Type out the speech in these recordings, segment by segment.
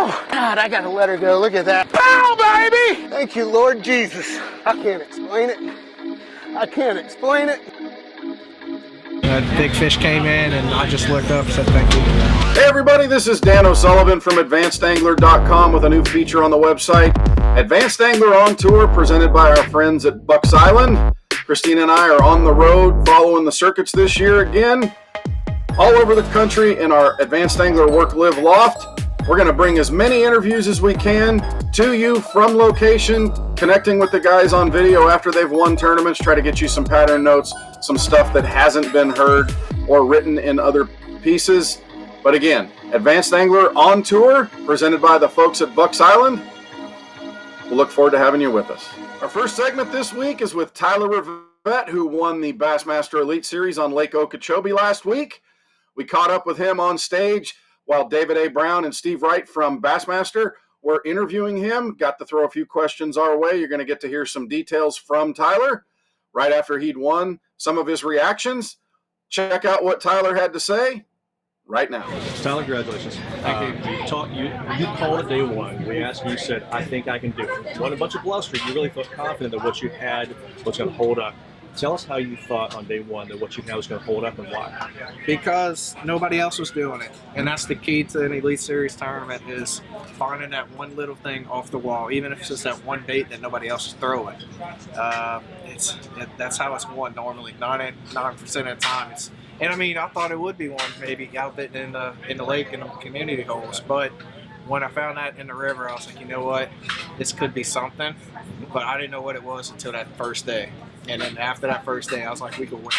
Oh, God, I gotta let her go. Look at that. Bow, baby! Thank you, Lord Jesus. I can't explain it. I can't explain it. Big fish came in, and I just looked up and said thank you. Hey everybody, this is Dan O'Sullivan from Angler.com with a new feature on the website. Advanced Angler on Tour, presented by our friends at Bucks Island. Christina and I are on the road following the circuits this year again, all over the country in our Advanced Angler Work Live Loft. We're going to bring as many interviews as we can to you from location, connecting with the guys on video after they've won tournaments, try to get you some pattern notes, some stuff that hasn't been heard or written in other pieces. But again, Advanced Angler on Tour, presented by the folks at Bucks Island. We'll look forward to having you with us. Our first segment this week is with Tyler Rivette, who won the Bassmaster Elite Series on Lake Okeechobee last week. We caught up with him on stage while David A. Brown and Steve Wright from Bassmaster were interviewing him. Got to throw a few questions our way. You're going to get to hear some details from Tyler right after he'd won, some of his reactions. Check out what Tyler had to say right now. Tyler, congratulations. Thank you. You called it day one. We asked you, you said, I think I can do it. You won a bunch of bluster. You really felt confident that what you had was going to hold up. Tell us how you thought on day one that what you had was going to hold up and why. Because nobody else was doing it. And that's the key to an Elite Series tournament, is finding that one little thing off the wall, even if it's just that one bait that nobody else is throwing. That's how it's won normally, 99% of the time. And I mean, I thought it would be one maybe out there in the lake in the community holes, but when I found that in the river, I was like, you know what, this could be something, but I didn't know what it was until that first day. And then after that first day, I was like, we could win.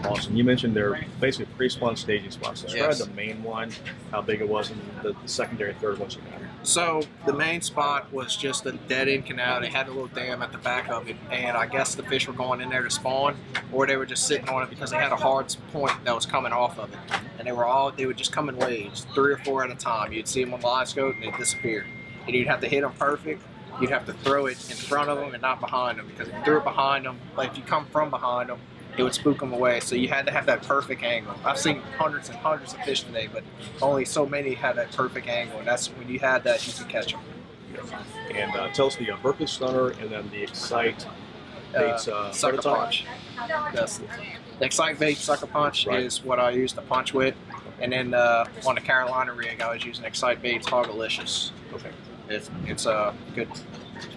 Awesome. You mentioned they're basically pre-spawn staging spots. Describe Yes. the main one, how big it was, and the secondary and third ones you got. So the main spot was just a dead-end canal. They had a little dam at the back of it, and I guess the fish were going in there to spawn, or they were just sitting on it because they had a hard point that was coming off of it. And they would just come in waves, 3 or 4 at a time. You'd see them on live scope, and they'd disappear. And you'd have to hit them perfect. You'd have to throw it in front of them and not behind them, because if you threw it behind them, like if you come from behind them, it would spook them away. So you had to have that perfect angle. I've seen hundreds and hundreds of fish today, but only so many had that perfect angle, and that's when you had that, you could catch them. And tell us the Berkeley Stunner and then the Excite baits. Sucker punch. Yes. The Excite bait sucker punch is what I use to punch with, and then on the Carolina rig, I was using Excite baits Hogalicious. Okay. It's a good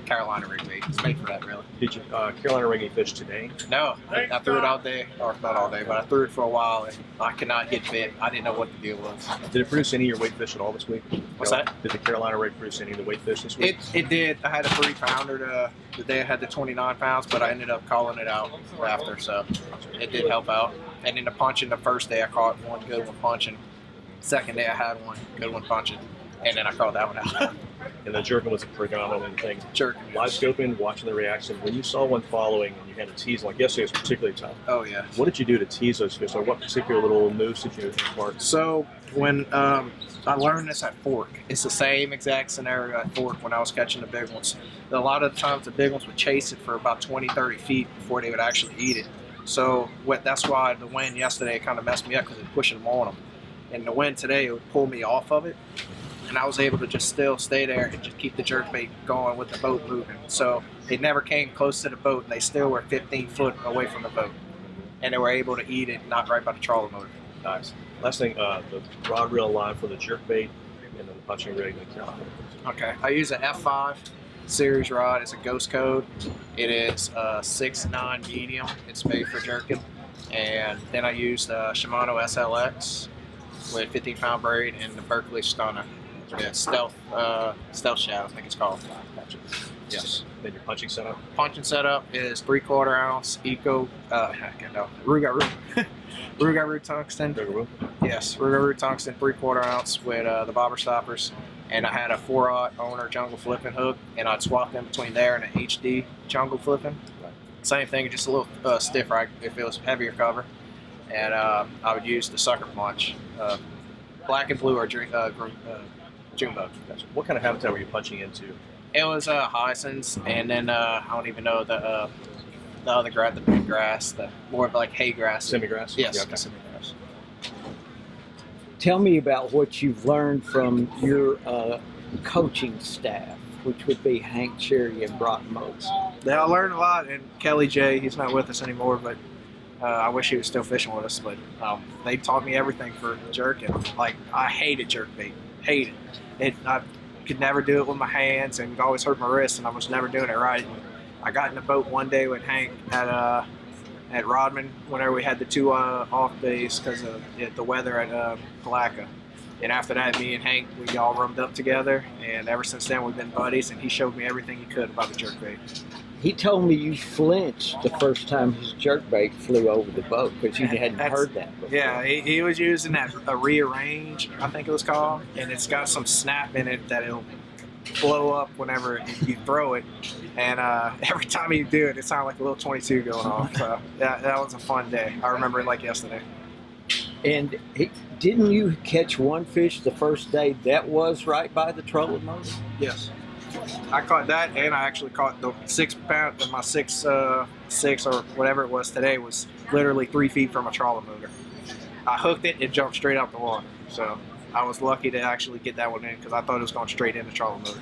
Carolina rig bait. It's made for that, really. Did you Carolina rig any fish today? No, I threw it all day, or not all day, but I threw it for a while, and I could not get bit. I didn't know what the deal was. Did it produce any of your weight fish at all this week? What's that? Did the Carolina rig produce any of the weight fish this week? It did. I had a 3-pounder the day I had the 29 pounds, but I ended up calling it out after, so it did help out. And then the punching, the first day I caught one good one punching. Second day I had one good one punching, and then I called that one out. And the jerking was a predominant thing. Jerking. Live scoping, watching the reaction. When you saw one following and you had to tease, like yesterday was particularly tough. Oh, yeah. What did you do to tease those fish? Or what particular little moves did you impart? So when I learned this at Fork, it's the same exact scenario at Fork when I was catching the big ones. A lot of the times the big ones would chase it for about 20, 30 feet before they would actually eat it. So that's why the wind yesterday kind of messed me up, because it was pushing them on them. And the wind today, it would pull me off of it. And I was able to just still stay there and just keep the jerkbait going with the boat moving. So they never came close to the boat, and they still were 15 foot away from the boat. And they were able to eat it, not right by the trawler motor. Nice. Last thing, the rod reel line for the jerkbait and then the punching rig and the Carolina. Okay, I use an F5 series rod. It's a ghost code. It is a 6'9" medium. It's made for jerking. And then I used the Shimano SLX with 15-pound braid and the Berkeley Stunner. Yeah, stealth shad, I think it's called. Gotcha. Yes. Then your punching setup? Punching setup is 3/4 ounce Eco, Ruga Root tungsten. Yes, Ruga Root tungsten 3/4 ounce with the bobber stoppers. And I had a 4/0 owner jungle flipping hook, and I'd swap them between there and an HD jungle flipping. Same thing, just a little stiffer if it was heavier cover. And I would use the sucker punch, black and blue or Jumbo. Gotcha. What kind of habitat were you punching into? It was hyacinths, and then I don't even know the other grass, the big grass, the more of like hay grass. Semi-grass? Yes, Yeah, okay. semi-grass. Tell me about what you've learned from your coaching staff, which would be Hank Cherry and Brock Mose? I learned a lot, and Kelly J, he's not with us anymore, but I wish he was still fishing with us. But they taught me everything for jerking. Like, I hated jerkbait, hated it. I could never do it with my hands, and it always hurt my wrist, and I was never doing it right. And I got in the boat one day with Hank at Rodman whenever we had the 2 off days because of the weather at Palaca. And after that, me and Hank, we all roomed up together, and ever since then we've been buddies, and he showed me everything he could about the jerkbait. He told me you flinched the first time his jerkbait flew over the boat because you hadn't heard that before. Yeah, he was using a rearrange, I think it was called, and it's got some snap in it that it'll blow up whenever you throw it. And every time you do it, it sounded like a little 22 going off. So that was a fun day. I remember it like yesterday. And didn't you catch one fish the first day that was right by the trolling motor? Yes. I caught that, and I actually caught the 6 pound, my 6 or whatever it was today was literally 3 feet from a trawler motor. I hooked it, it jumped straight out the water. So I was lucky to actually get that one in because I thought it was going straight into the trawler motor.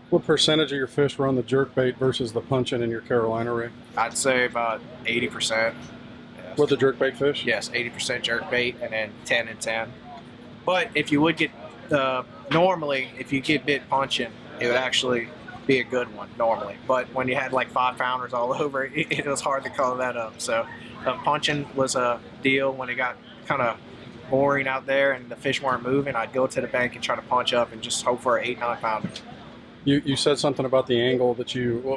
What percentage of your fish were on the jerkbait versus the punching in your Carolina rig? I'd say about 80%. Yes. With the jerkbait fish? Yes, 80% jerkbait and then 10 and 10. But if you would get, normally, if you get bit punching, it would actually be a good one, normally. But when you had like 5 pounders all over, it was hard to color that up. So punching was a deal when it got kind of boring out there and the fish weren't moving. I'd go to the bank and try to punch up and just hope for an 8-9 pounder. You said something about the angle that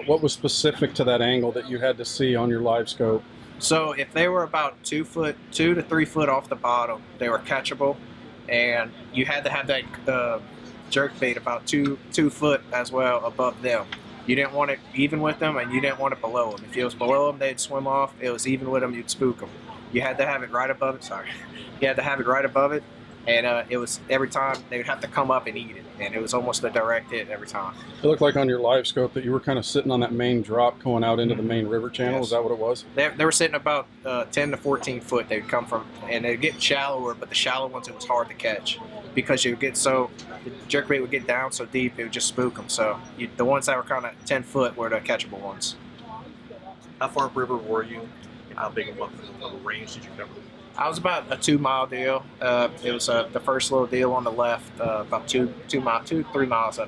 what was specific to that angle that you had to see on your live scope? So if they were about 2 to 3 foot off the bottom, they were catchable, and you had to have that jerk bait about 2 foot as well above them. You didn't want it even with them, and you didn't want it below them. If it was below them, they'd swim off. If it was even with them, you'd spook them. You had to have it right above it. Sorry, you had to have it right above it, and it was every time they would have to come up and eat it, and it was almost a direct hit every time. It looked like on your live scope that you were kind of sitting on that main drop going out into the main river channel. Yes. Is that what it was? They were sitting about 10 to 14 foot. They'd come from, and they'd get shallower, but the shallow ones it was hard to catch because you would get the jerkbait would get down so deep it would just spook them. So the ones that were kind of 10 foot were the catchable ones. How far upriver were you? How big of a range did you cover? I was about a 2 mile deal. It was the first little deal on the left, about 3 miles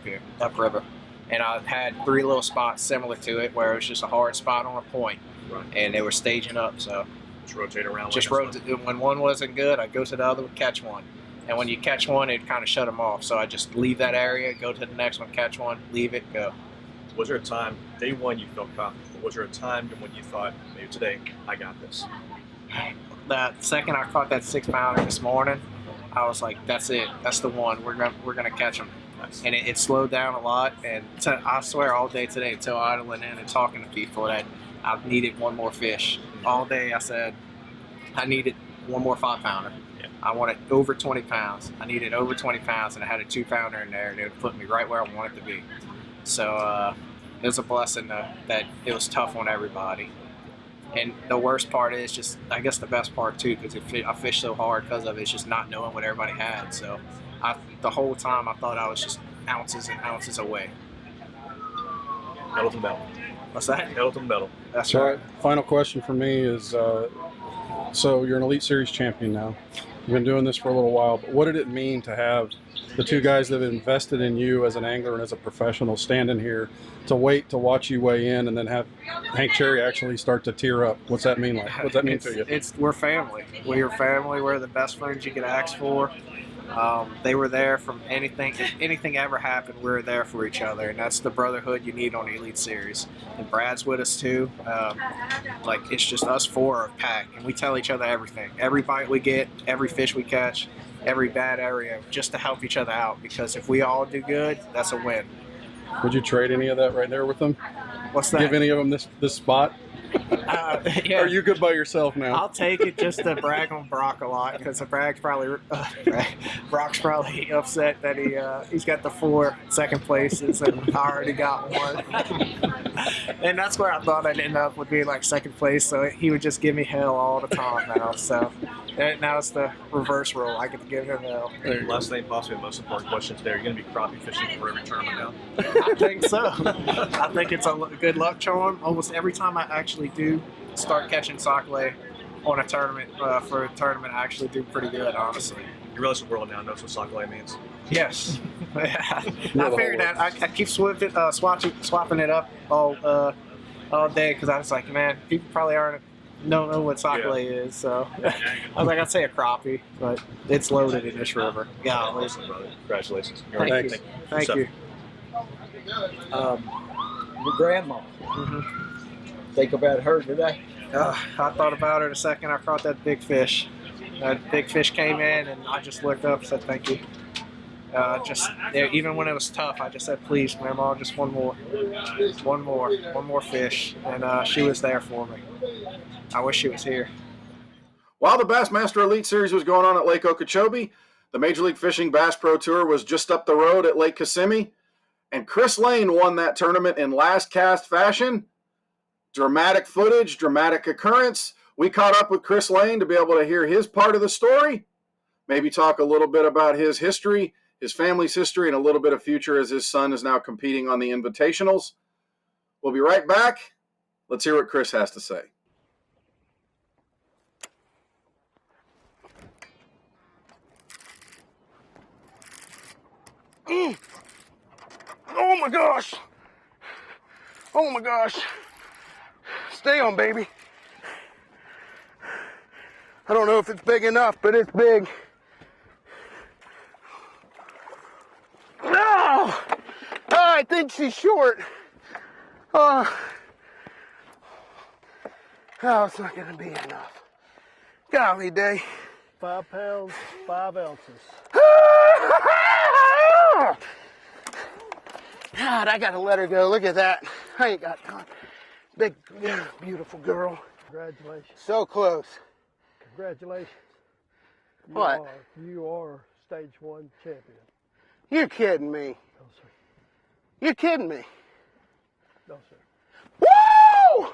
upriver. And I had 3 little spots similar to it where it was just a hard spot on a point, Right. and they were staging up. So Just rotate around. just like rotate. When one wasn't good, I'd go to the other one, catch one. And when you catch one, it'd kind of shut them off. So I just leave that area, go to the next one, catch one, leave it, go. Was there a time, day one, you felt confident, but was there a time when you thought, maybe today, I got this? The second I caught that 6 pounder this morning, I was like, "That's it. That's the one. We're gonna catch him." Nice. And it slowed down a lot. And I swear, all day today, until idling in and talking to people, that I needed one more fish. All day, I said I needed one more 5 pounder. Yeah. I wanted over 20 pounds. I needed over 20 pounds, and I had a 2 pounder in there, and it would put me right where I wanted to be. So it was a blessing that it was tough on everybody. And the worst part is just, I guess the best part too, because I fished so hard because of it, it's just not knowing what everybody had. So the whole time I thought I was just ounces and ounces away. Medal to medal. What's that? Medal to medal. That's So, right. final question for me is, so you're an Elite Series champion now. You've been doing this for a little while, but what did it mean to have the 2 guys that have invested in you as an angler and as a professional standing here to wait to watch you weigh in and then have Hank Cherry actually start to tear up? What's that mean like? What's that mean to you? We're family. We're family. We're the best friends you could ask for. They were there from anything. If anything ever happened, we were there for each other, and that's the brotherhood you need on the Elite Series. And Brad's with us too. It's just us 4 of pack, and we tell each other everything. Every bite we get, every fish we catch, every bad area, just to help each other out. Because if we all do good, that's a win. Would you trade any of that right there with them? What's that? Give any of them this spot? Yeah. Or are you good by yourself now? I'll take it just to brag on Brock a lot, because Brock's probably upset that he's got the 4 second places and I already got one. And that's where I thought I'd end up with being like second place. So he would just give me hell all the time now. So now it's the reverse rule. I get to give him hell. Last thing, possibly the most important question today. Are you going to be crappie fishing for every tournament now? I think so. I think it's a good luck charm. Almost every time I actually do start catching sockeye on a tournament, for a tournament, I actually do pretty good, honestly. You realize the world now knows what sockeye means. Yes. I figured that. I keep swapping it up all day because I was like, man, people probably don't know what sockeye is. So I was like, I'd say a crappie, but it's loaded in this river. Yeah. Awesome, brother. Congratulations. Thank you. Your grandma. Think about her today. I thought about her the second I caught that big fish. That big fish came in, and I just looked up and said, thank you. Even when it was tough, I just said, please, Grandma, just one more fish. And she was there for me. I wish she was here. While the Bassmaster Elite Series was going on at Lake Okeechobee, the Major League Fishing Bass Pro Tour was just up the road at Lake Kissimmee, and Chris Lane won that tournament in last cast fashion. Dramatic footage, dramatic occurrence. We caught up with Chris Lane to be able to hear his part of the story, maybe talk a little bit about his history, his family's history, and a little bit of future as his son is now competing on the invitationals. We'll be right back. Let's hear what Chris has to say. Oh my gosh. Oh my gosh. Stay on, baby. I don't know if it's big enough, but it's big. Oh, I think she's short. Oh, it's not gonna be enough. Golly day. 5 pounds, 5 ounces. God, I gotta let her go. Look at that. I ain't got time. Big, beautiful girl. Congratulations. So close. Congratulations. What? You are stage 1 champion. You're kidding me. No, sir. You're kidding me. No, sir. Woo!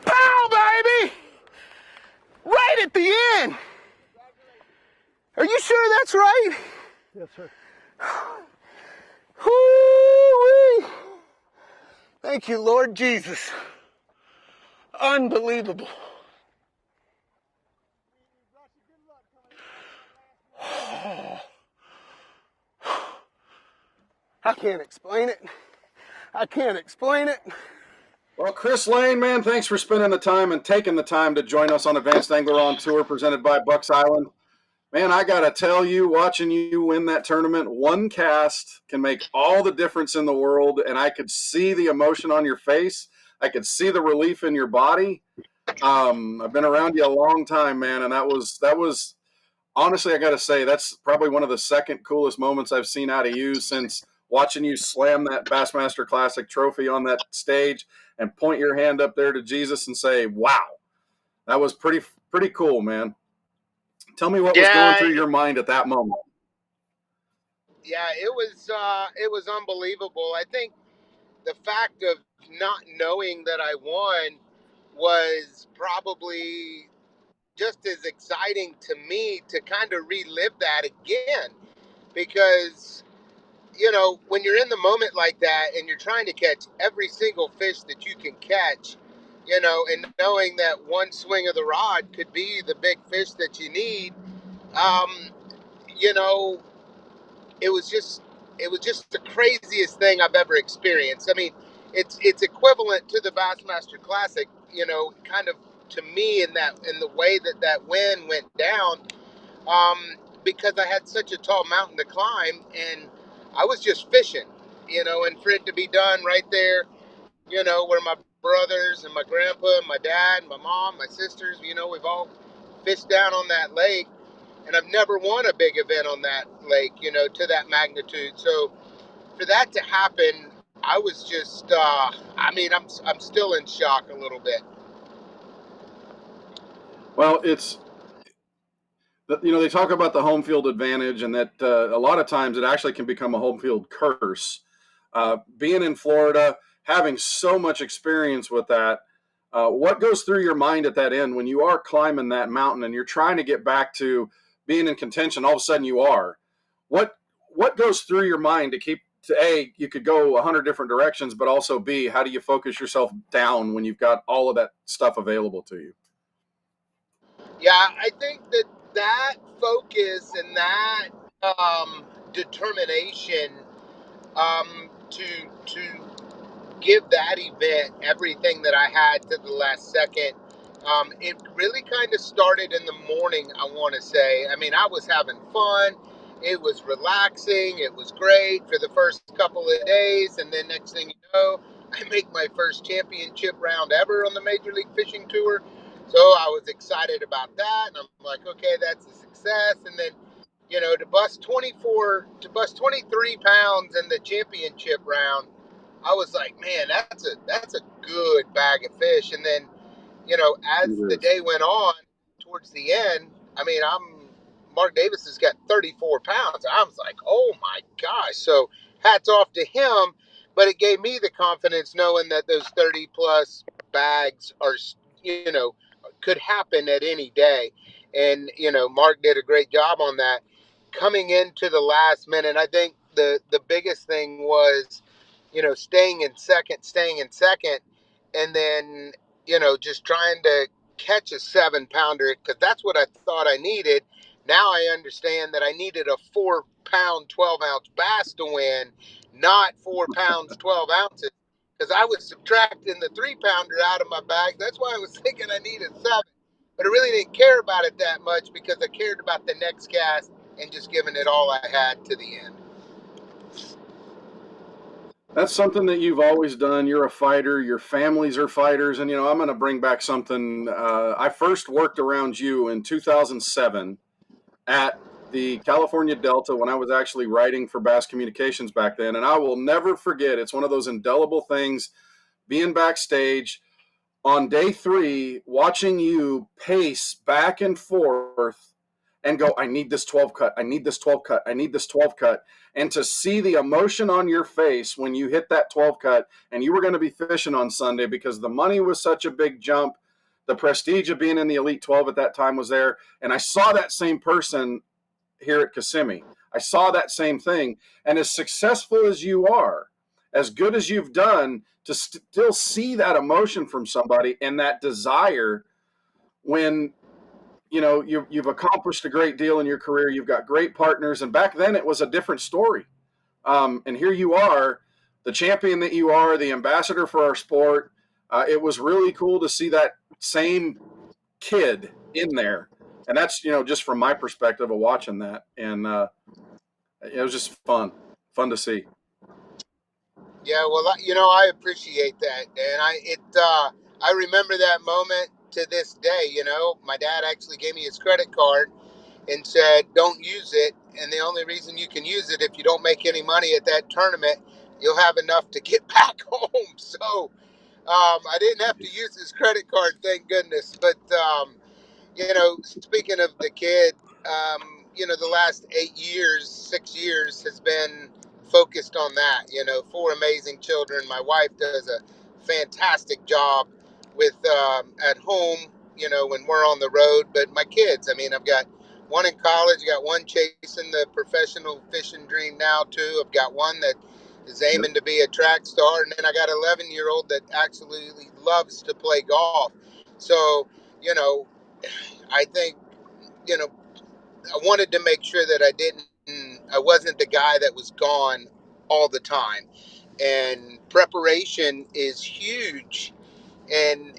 Pow, baby! Right at the end. Are you sure that's right? Yes, sir. Woo-wee. Thank you, Lord Jesus. Unbelievable. I can't explain it. I can't explain it. Well, Chris Lane, man, thanks for spending the time and taking the time to join us on Advanced Angler on Tour presented by Bucks Island. Man, I got to tell you, watching you win that tournament, one cast can make all the difference in the world, and I could see the emotion on your face. I could see the relief in your body. I've been around you a long time, man, and that was honestly, I got to say, that's probably one of the second coolest moments I've seen out of you since watching you slam that Bassmaster Classic trophy on that stage and point your hand up there to Jesus and say, wow, that was pretty cool, man. Tell me what was going through your mind at that moment. Yeah, it was unbelievable. I think the fact of not knowing that I won was probably just as exciting to me to kind of relive that again, because when you're in the moment like that and you're trying to catch every single fish that you can catch, and knowing that one swing of the rod could be the big fish that you need, you know, it was just the craziest thing I've ever experienced. I mean, it's equivalent to the Bassmaster Classic, kind of to me in the way that win went down, because I had such a tall mountain to climb and I was just fishing, and for it to be done right there, where my brothers and my grandpa and my dad and my mom, my sisters, we've all fished down on that lake. And I've never won a big event on that lake, to that magnitude. So for that to happen, I was just, I'm still in shock a little bit. Well, they talk about the home field advantage and that a lot of times it actually can become a home field curse. Being in Florida, having so much experience with that, what goes through your mind at that end when you are climbing that mountain and you're trying to get back to being in contention? All of a sudden you are. What what goes through your mind to keep to A, you could go 100 different directions, but also B, how do you focus yourself down when you've got all of that stuff available to you? Yeah, I think that that focus and that determination to give that event everything that I had to the last second. It really kind of started in the morning, I want to say. I mean, I was having fun. It was relaxing. It was great for the first couple of days. And then next thing you know, I make my first championship round ever on the Major League Fishing Tour. So I was excited about that. And I'm like, okay, that's a success. And then, to bust 23 pounds in the championship round, I was like, man, that's a good bag of fish. And then, as It the is. day went on, towards the end, I mean, Mark Davis has got 34 pounds. I was like, oh my gosh. So hats off to him. But it gave me the confidence knowing that those 30 plus bags are, you know, could happen at any day. And, Mark did a great job on that. Coming into the last minute, I think the biggest thing was, staying in second, and then, just trying to catch a 7 pounder because that's what I thought I needed. Now I understand that I needed a 4 pound, 12 ounce bass to win, not 4 pounds, 12 ounces, because I was subtracting the 3 pounder out of my bag. That's why I was thinking I needed seven. But I really didn't care about it that much because I cared about the next cast and just giving it all I had to the end. That's something that you've always done. You're a fighter. Your families are fighters. And, I'm going to bring back something. I first worked around you in 2007 at the California Delta when I was actually writing for Bass Communications back then. And I will never forget, it's one of those indelible things, being backstage on day 3, watching you pace back and forth and go, I need this 12 cut. I need this 12 cut. I need this 12 cut. And to see the emotion on your face when you hit that 12 cut and you were going to be fishing on Sunday because the money was such a big jump. The prestige of being in the Elite 12 at that time was there. And I saw that same person here at Kissimmee. I saw that same thing. And as successful as you are, as good as you've done, to still see that emotion from somebody and that desire when you've accomplished a great deal in your career, you've got great partners, and back then it was a different story. And here you are, the champion that you are, the ambassador for our sport. It was really cool to see that same kid in there, and that's just from my perspective of watching that, and it was just fun to see. Yeah, well, I appreciate that, and I remember that moment to this day. My dad actually gave me his credit card and said, "Don't use it, and the only reason you can use it if you don't make any money at that tournament, you'll have enough to get back home." So I didn't have to use his credit card, thank goodness. But speaking of the kid, the last 8 years, 6 years has been focused on that. 4 amazing children. My wife does a fantastic job with at home, when we're on the road. But my kids, I mean, I've got one in college, I got one chasing the professional fishing dream now, too. I've got one that is Yep. aiming to be a track star. And then I got an 11-year-old that absolutely loves to play golf. So, you know, I think, you know, I wanted to make sure that I wasn't the guy that was gone all the time. And preparation is huge in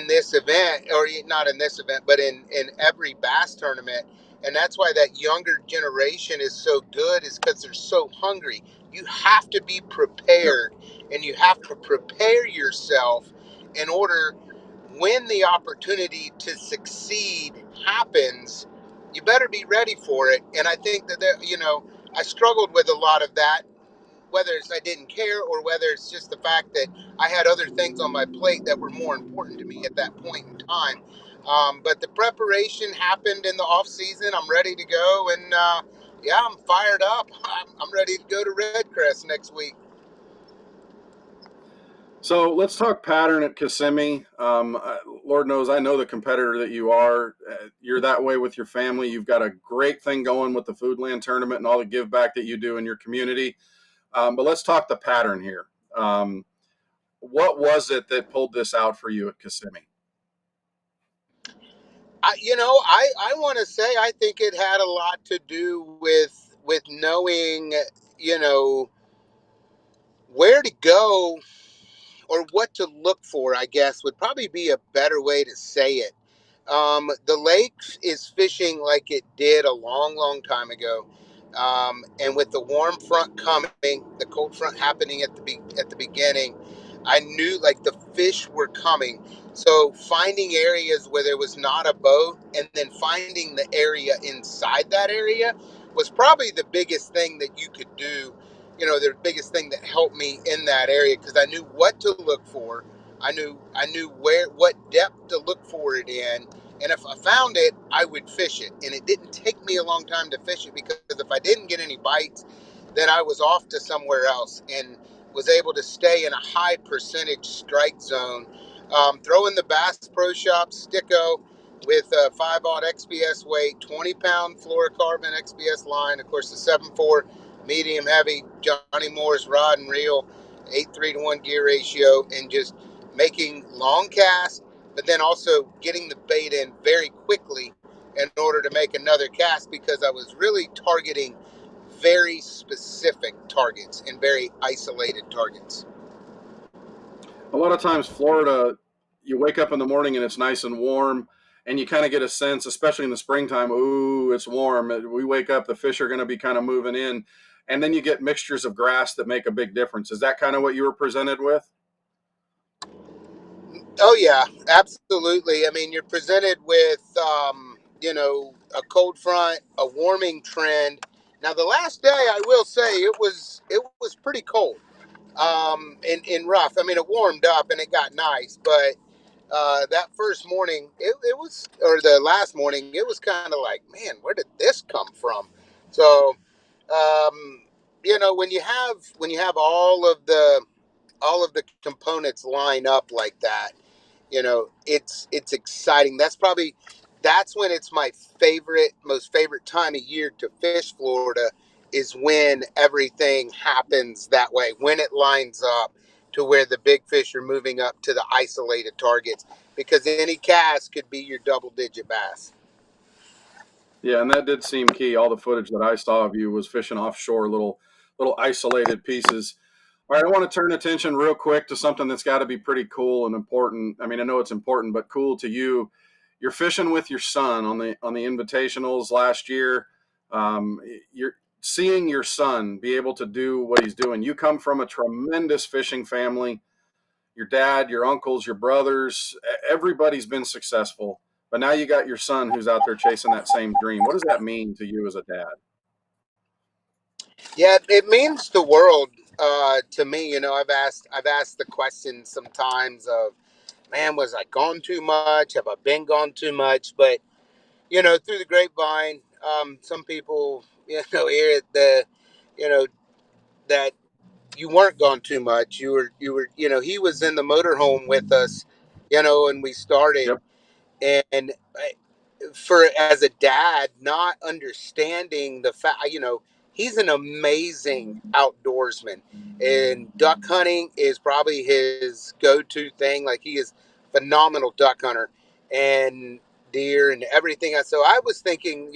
this event, or not in this event, but in every bass tournament. And that's why that younger generation is so good, is because they're so hungry. You have to be Yep. prepared, and you have to prepare yourself in order, when the opportunity to succeed happens, you better be ready for it. And I think that I struggled with a lot of that, whether it's I didn't care or whether it's just the fact that I had other things on my plate that were more important to me at that point in time. But the preparation happened in the off season. I'm ready to go, and yeah, I'm fired up. I'm ready to go to Redcrest next week. So let's talk pattern at Kissimmee. Lord knows I know the competitor that you are. You're that way with your family. You've got a great thing going with the Foodland tournament and all the give back that you do in your community. But let's talk the pattern here. What was it that pulled this out for you at Kissimmee? I want to say I think it had a lot to do with knowing, you know, where to go or what to look for, I guess would probably be a better way to say it. The lakes is fishing like it did a long, long time ago. And with the warm front coming, the cold front happening at the beginning, I knew like the fish were coming. So finding areas where there was not a boat, and then finding the area inside that area was probably the biggest thing that you could do. The biggest thing that helped me in that area, because I knew what to look for. I knew what depth to look for it in, and if I found it, I would fish it. And it didn't take me a long time to fish it, because if I didn't get any bites, then I was off to somewhere else and was able to stay in a high percentage strike zone. Throwing the Bass Pro Shop Sticko with a 5/0 XPS weight, 20-pound fluorocarbon XPS line, of course the 7.4 medium heavy Johnny Moore's rod and reel, 8:3 to 1 gear ratio, and just making long casts, but then also getting the bait in very quickly in order to make another cast, because I was really targeting very specific targets and very isolated targets. A lot of times, Florida, you wake up in the morning and it's nice and warm, and you kind of get a sense, especially in the springtime, ooh, it's warm. We wake up, the fish are going to be kind of moving in, and then you get mixtures of grass that make a big difference. Is that kind of what you were presented with? Oh yeah, absolutely. I mean, you're presented with a cold front, a warming trend. Now, the last day, I will say it was pretty cold, and rough. I mean, it warmed up and it got nice, but that first morning, it was, or the last morning, it was kind of like, man, where did this come from? So, when you have all of the components line up like that, it's exciting. That's when it's my most favorite time of year to fish Florida, is when everything happens that way, when it lines up to where the big fish are moving up to the isolated targets, because any cast could be your double digit bass. Yeah, and that did seem key. All the footage that I saw of you was fishing offshore, little isolated pieces. All right, I want to turn attention real quick to something that's got to be pretty cool and important. I mean, I know it's important, but cool to you. You're fishing with your son on the invitationals last year. You're seeing your son be able to do what he's doing. You come from a tremendous fishing family. Your dad, your uncles, your brothers, everybody's been successful. But now you got your son who's out there chasing that same dream. What does that mean to you as a dad? Yeah, it means the world to me. I've asked the question sometimes of, man, was I gone too much? Have I been gone too much? But through the grapevine, some people, hear you know, that you weren't gone too much. He was in the motorhome with us, and we started, Yep. and for as a dad, not understanding the fact, he's an amazing outdoorsman, and duck hunting is probably his go-to thing. Like, he is phenomenal duck hunter and deer and everything. So I was thinking,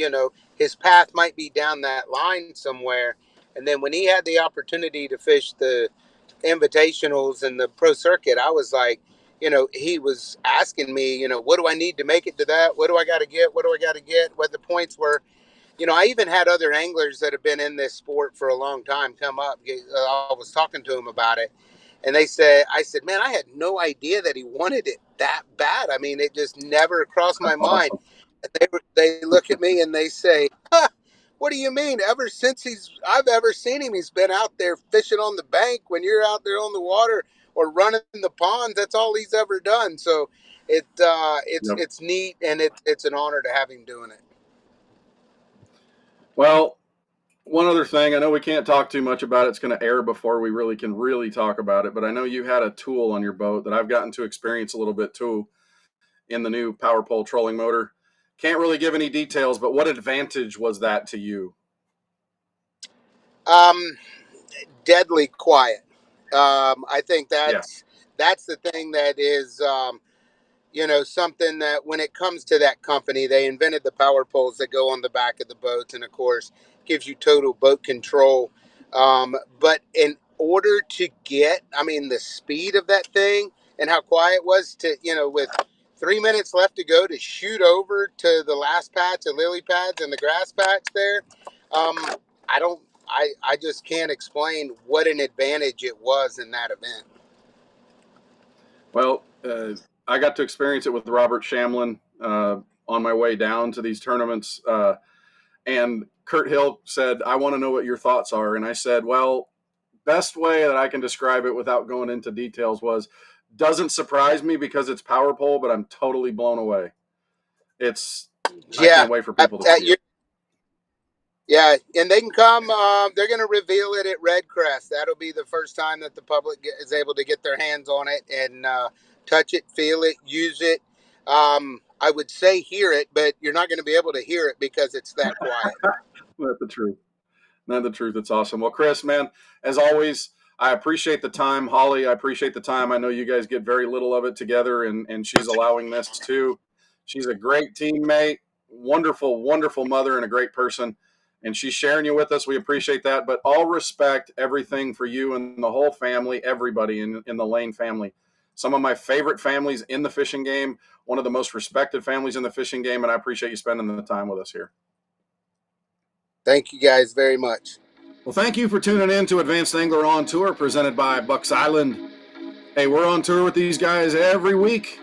his path might be down that line somewhere. And then when he had the opportunity to fish the invitationals and the pro circuit, I was like, he was asking me, what do I need to make it to that? What do I got to get? What do I got to get? What the points were. I even had other anglers that have been in this sport for a long time come up. I was talking to them about it, and I said, man, I had no idea that he wanted it that bad. I mean, it just never crossed my mind. Awesome. They look at me and they say, huh, what do you mean? Ever since I've ever seen him, he's been out there fishing on the bank when you're out there on the water or running the ponds. That's all he's ever done. So Yep. it's neat, and it's an honor to have him doing it. Well, One other thing, I know we can't talk too much about it. It's going to air before we really can talk about it, but I know you had a tool on your boat that I've gotten to experience a little bit too in the new power pole trolling motor. Can't really give any details, but what advantage was that to you? Deadly quiet. I think Yeah. that's the thing that is, something that when it comes to that company, they invented the power poles that go on the back of the boats, and of course, gives you total boat control. But in order to get, the speed of that thing and how quiet it was with 3 minutes left to go to shoot over to the last patch of lily pads and the grass patch there, um, I don't, I just can't explain what an advantage it was in that event. Well, I got to experience it with Robert Shamlin on my way down to these tournaments. And Kurt Hill said, I want to know what your thoughts are. And I said, well, best way that I can describe it without going into details was, doesn't surprise me because it's power pole, but I'm totally blown away. I Yeah, can't wait for people to see it. yeah, and they can come. They're going to reveal it at Red Crest. That'll be the first time that the public is able to get their hands on it and touch it, feel it, use it. I would say hear it, but you're not going to be able to hear it because it's that quiet. That's the truth. Not the truth. It's awesome. Well, Chris, man, as always, I appreciate the time. Holly, I appreciate the time. I know you guys get very little of it together, and she's allowing this too. She's a great teammate, wonderful, wonderful mother, and a great person. And she's sharing you with us. We appreciate that. But all respect, everything for you and the whole family, everybody in the Lane family. Some of my favorite families in the fishing game, one of the most respected families in the fishing game, and I appreciate you spending the time with us here. Thank you guys very much. Well, thank you for tuning in to Advanced Angler on Tour, presented by Bucks Island. Hey, we're on tour with these guys every week.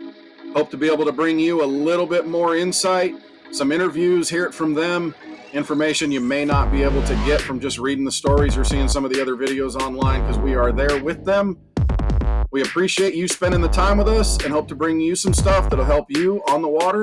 Hope to be able to bring you a little bit more insight, some interviews, hear it from them, information you may not be able to get from just reading the stories or seeing some of the other videos online, because we are there with them. We appreciate you spending the time with us and hope to bring you some stuff that'll help you on the water